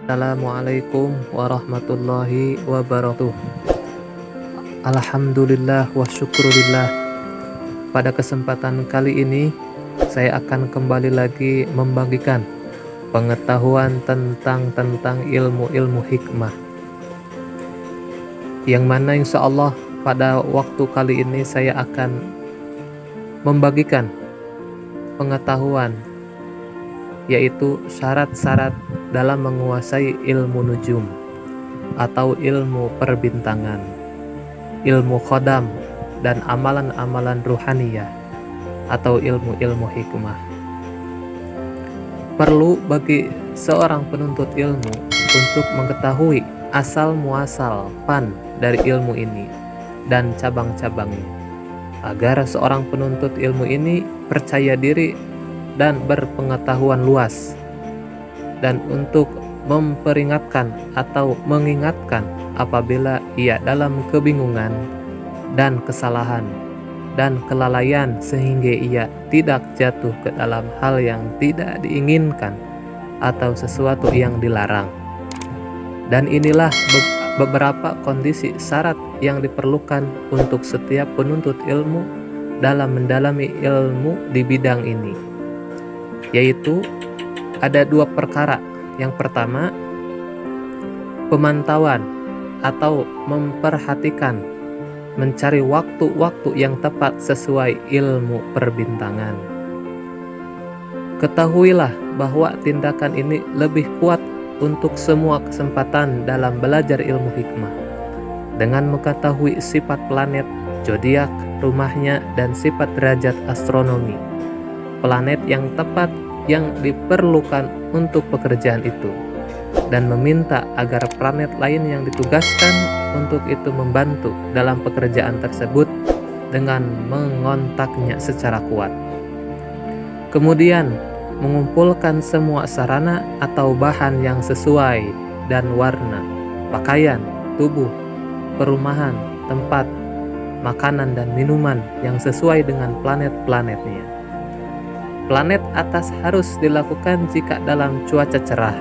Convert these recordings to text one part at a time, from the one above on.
Assalamualaikum warahmatullahi wabarakatuh. Alhamdulillah wa syukurillah. Pada kesempatan kali ini saya akan kembali lagi membagikan pengetahuan tentang ilmu-ilmu hikmah, yang mana insya Allah pada waktu kali ini saya akan membagikan pengetahuan, yaitu syarat-syarat dalam menguasai ilmu nujum atau ilmu perbintangan, ilmu khodam, dan amalan-amalan ruhaniyah atau ilmu-ilmu hikmah. Perlu bagi seorang penuntut ilmu untuk mengetahui asal muasal dari ilmu ini dan cabang-cabangnya, agar seorang penuntut ilmu ini percaya diri dan berpengetahuan luas, dan untuk memperingatkan atau mengingatkan apabila ia dalam kebingungan dan kesalahan dan kelalaian, sehingga ia tidak jatuh ke dalam hal yang tidak diinginkan atau sesuatu yang dilarang. Dan inilah beberapa kondisi syarat yang diperlukan untuk setiap penuntut ilmu dalam mendalami ilmu di bidang ini, yaitu ada dua perkara. Yang pertama, pemantauan atau memperhatikan, mencari waktu-waktu yang tepat sesuai ilmu perbintangan. Ketahuilah bahwa tindakan ini lebih kuat untuk semua kesempatan dalam belajar ilmu hikmah, dengan mengetahui sifat planet, zodiak, rumahnya, dan sifat derajat astronomi planet yang tepat yang diperlukan untuk pekerjaan itu, dan meminta agar planet lain yang ditugaskan untuk itu membantu dalam pekerjaan tersebut dengan mengontaknya secara kuat. Kemudian mengumpulkan semua sarana atau bahan yang sesuai dan warna, pakaian, tubuh, perumahan, tempat, makanan, dan minuman yang sesuai dengan planet-planetnya. Planet atas harus dilakukan jika dalam cuaca cerah,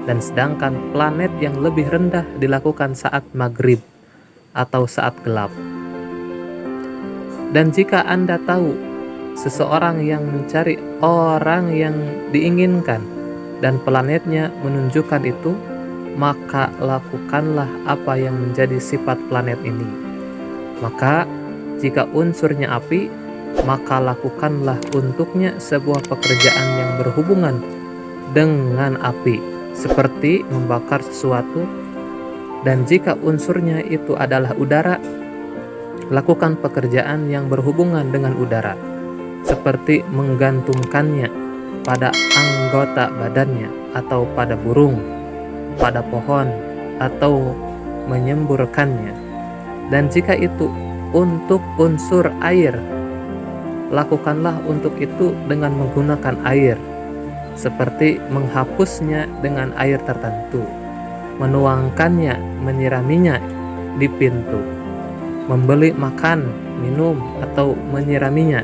dan sedangkan planet yang lebih rendah dilakukan saat maghrib atau saat gelap. Dan jika Anda tahu seseorang yang mencari orang yang diinginkan dan planetnya menunjukkan itu, maka lakukanlah apa yang menjadi sifat planet ini. Maka jika unsurnya api, maka lakukanlah untuknya sebuah pekerjaan yang berhubungan dengan api, seperti membakar sesuatu. Dan jika unsurnya itu adalah udara, lakukan pekerjaan yang berhubungan dengan udara, seperti menggantungkannya pada anggota badannya, atau pada burung, pada pohon, atau menyemburkannya. Dan jika itu untuk unsur air, lakukanlah untuk itu dengan menggunakan air, seperti menghapusnya dengan air tertentu, menuangkannya, menyiraminya di pintu, membeli makan, minum, atau menyiraminya.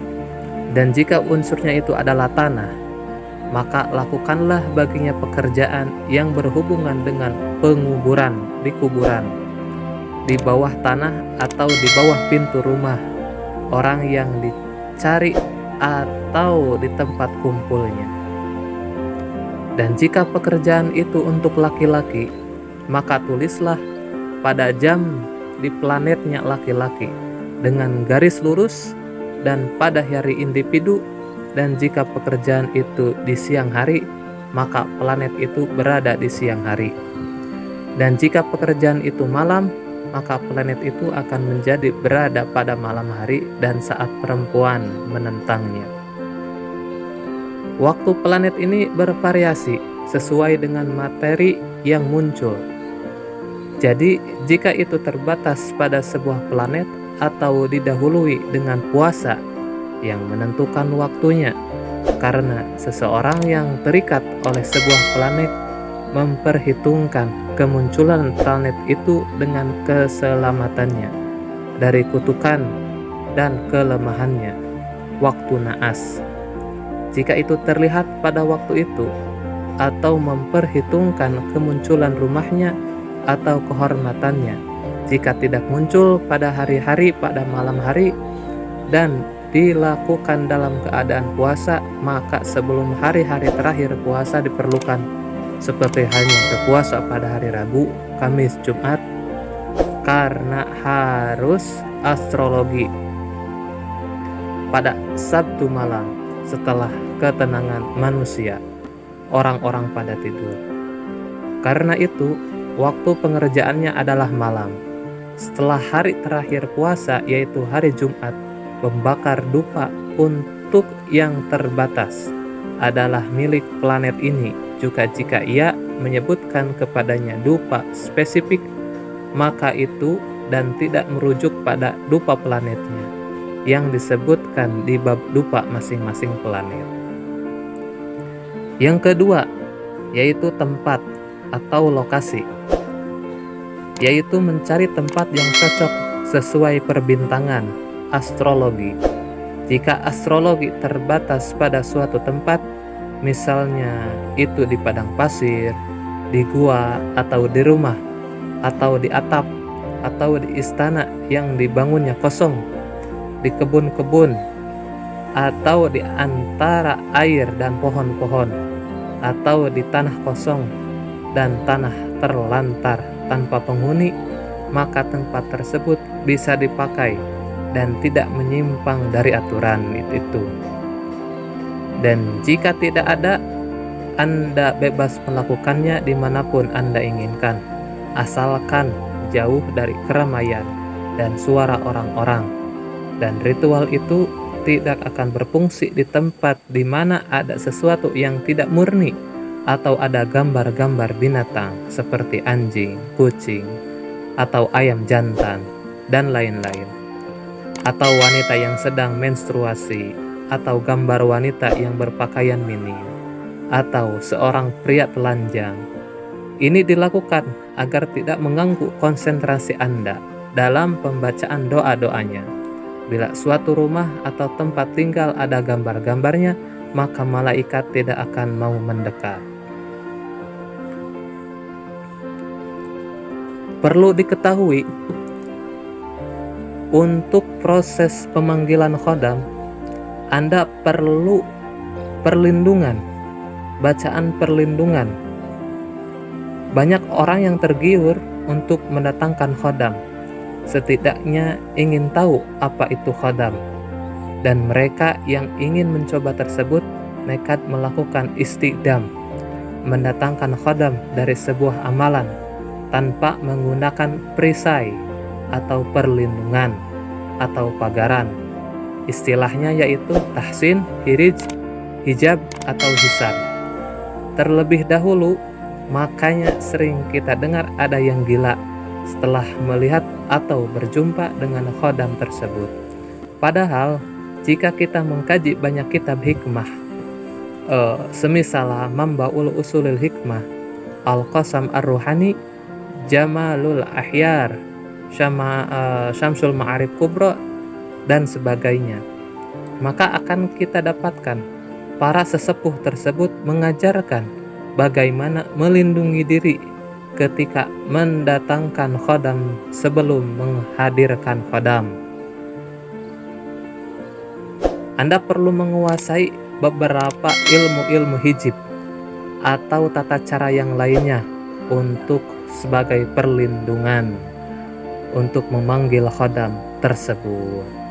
Dan jika unsurnya itu adalah tanah, maka lakukanlah baginya pekerjaan yang berhubungan dengan penguburan di kuburan, di bawah tanah, atau di bawah pintu rumah orang yang dicari atau di tempat kumpulnya. Dan jika pekerjaan itu untuk laki-laki, maka tulislah pada jam di planetnya laki-laki dengan garis lurus, dan pada hari individu. Dan jika pekerjaan itu di siang hari, maka planet itu berada di siang hari. Dan jika pekerjaan itu malam, maka planet itu akan menjadi berada pada malam hari dan saat perempuan menentangnya. Waktu planet ini bervariasi sesuai dengan materi yang muncul. Jadi jika itu terbatas pada sebuah planet atau didahului dengan puasa yang menentukan waktunya, karena seseorang yang terikat oleh sebuah planet memperhitungkan kemunculan planet itu dengan keselamatannya dari kutukan dan kelemahannya, waktu naas. Jika itu terlihat pada waktu itu, atau memperhitungkan kemunculan rumahnya atau kehormatannya. Jika tidak muncul pada hari-hari pada malam hari dan dilakukan dalam keadaan puasa, maka sebelum hari-hari terakhir puasa diperlukan, seperti halnya berpuasa pada hari Rabu, Kamis, Jumat, karena harus astrologi pada Sabtu malam setelah ketenangan manusia, orang-orang pada tidur. Karena itu, waktu pengerjaannya adalah malam. Setelah hari terakhir puasa, yaitu hari Jumat, membakar dupa untuk yang terbatas adalah milik planet ini. Juga jika ia menyebutkan kepadanya dupa spesifik, maka itu dan tidak merujuk pada dupa planetnya yang disebutkan di bab dupa masing-masing planet. Yang kedua, yaitu tempat atau lokasi, yaitu mencari tempat yang cocok sesuai perbintangan astrologi. Jika astrologi terbatas pada suatu tempat, misalnya itu di padang pasir, di gua, atau di rumah, atau di atap, atau di istana yang dibangunnya kosong, di kebun-kebun, atau di antara air dan pohon-pohon, atau di tanah kosong dan tanah terlantar tanpa penghuni, maka tempat tersebut bisa dipakai dan tidak menyimpang dari aturan itu. Dan jika tidak ada, Anda bebas melakukannya dimanapun Anda inginkan, asalkan jauh dari keramaian dan suara orang-orang. Dan ritual itu tidak akan berfungsi di tempat di mana ada sesuatu yang tidak murni atau ada gambar-gambar binatang seperti anjing, kucing, atau ayam jantan, dan lain-lain. Atau wanita yang sedang menstruasi, atau gambar wanita yang berpakaian minim, atau seorang pria telanjang. Ini dilakukan agar tidak mengganggu konsentrasi Anda dalam pembacaan doa-doanya. Bila suatu rumah atau tempat tinggal ada gambar-gambarnya, maka malaikat tidak akan mau mendekat. Perlu diketahui, untuk proses pemanggilan khodam, Anda perlu perlindungan, bacaan perlindungan. Banyak orang yang tergiur untuk mendatangkan khodam, setidaknya ingin tahu apa itu khodam. Dan mereka yang ingin mencoba tersebut nekat melakukan istiqdam, mendatangkan khodam dari sebuah amalan tanpa menggunakan perisai atau perlindungan atau pagaran. Istilahnya yaitu tahsin, hirij, hijab, atau hisab. Terlebih dahulu, makanya sering kita dengar ada yang gila setelah melihat atau berjumpa dengan khodam tersebut. Padahal jika kita mengkaji banyak kitab hikmah, semisal Mambaul Usulil Hikmah, Al-Qasam Ar-Ruhani, Jamalul Ahyar, Syamsul Ma'arif Kubra, dan sebagainya, maka akan kita dapatkan para sesepuh tersebut mengajarkan bagaimana melindungi diri ketika mendatangkan khodam sebelum menghadirkan khodam. Anda perlu menguasai beberapa ilmu-ilmu hijab atau tata cara yang lainnya untuk sebagai perlindungan untuk memanggil khodam tersebut.